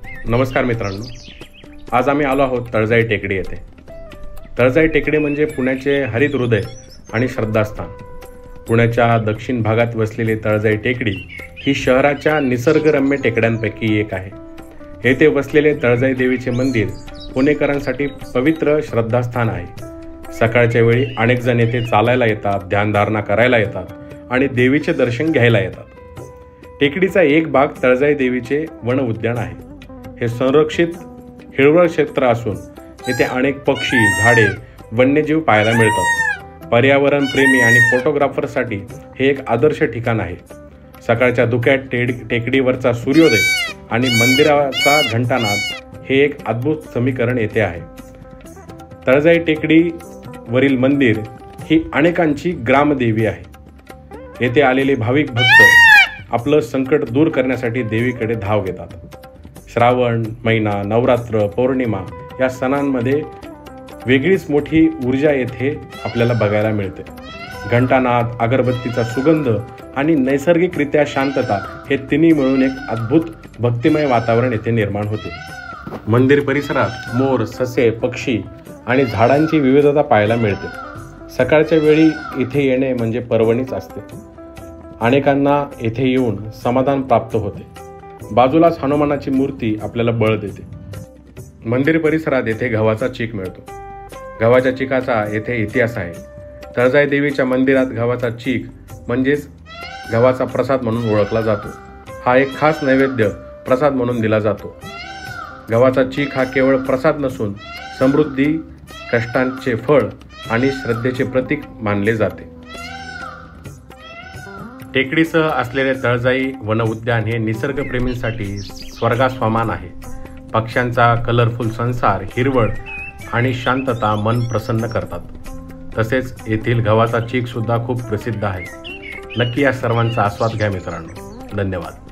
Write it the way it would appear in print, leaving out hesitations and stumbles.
नमस्कार मित्रांनो, आज आम्ही आलो आहोत तळजाई टेकडी येथे। तळजाई टेकडी म्हणजे पुण्याचे हरित हृदय आणि श्रद्धास्थान। पुण्याच्या दक्षिण भागात वसलेली तळजाई टेकडी ही शहराच्या निसर्गरम्य टेकड्यांपैकी एक आहे। येथे वसलेले तळजाई देवीचे मंदिर पुणेकरांसाठी पवित्र श्रद्धास्थान आहे। सकाळच्या वेळी अनेक जण येथे चालायला येतात, ध्यानधारणा करायला येतात आणि देवीचे दर्शन घ्यायला येतात। टेकडीचा एक भाग तळजाई देवीचे वन उद्यान आहे। हे संरक्षित हिरवळ क्षेत्र असून येथे अनेक पक्षी, झाडे, वन्यजीव पाहायला मिळतात। पर्यावरण प्रेमी आणि फोटोग्राफरसाठी हे एक आदर्श ठिकाण आहे। सकाळच्या धुक्यात टेकडीवरचा सूर्योदय आणि मंदिराचा घंटानाद हे एक अद्भुत समीकरण येथे आहे। तळजाई टेकडी वरील मंदिर ही अनेकांची ग्रामदेवी आहे। येथे आलेले भाविक भक्त आपलं संकट दूर करण्यासाठी देवीकडे धाव घेतात। श्रावण महिना, नवरात्र, पौर्णिमा या सणांमध्ये वेगळीच मोठी ऊर्जा येथे आपल्याला बघायला मिळते। घंटानाद, अगरबत्तीचा सुगंध आणि नैसर्गिकरित्या शांतता हे तिन्ही मिळून एक अद्भुत भक्तिमय वातावरण येथे निर्माण होते। मंदिर परिसरात मोर, ससे, पक्षी आणि झाडांची विविधता पाहायला मिळते। सकाळच्या वेळी इथे येणे म्हणजे पर्वणीच असते। अनेकांना येथे येऊन समाधान प्राप्त होते। बाजूलाच हनुमानाची मूर्ती आपल्याला बळ देते। मंदिर परिसरात येथे गव्हाचा चीक मिळतो। गव्हाच्या चिकाचा येथे इतिहास आहे। तळजाई देवीच्या मंदिरात गव्हाचा चीक म्हणजेच गव्हाचा प्रसाद म्हणून ओळखला जातो। हा एक खास नैवेद्य प्रसाद म्हणून दिला जातो। गव्हाचा चीक हा केवळ प्रसाद नसून समृद्धी, कष्टांचे फळ आणि श्रद्धेचे प्रतीक मानले जाते। टेकडीसह असलेले तळजाई वन उद्यान हे निसर्गप्रेमींसाठी स्वर्गासमान आहे। पक्ष्यांचा कलरफुल संसार, हिरवळ आणि शांतता मन प्रसन्न करतात। तसेच येथील गव्हाचा चीक सुद्धा खूप प्रसिद्ध आहे। नक्की या सर्वांचा आस्वाद घ्या मित्रांनो। धन्यवाद।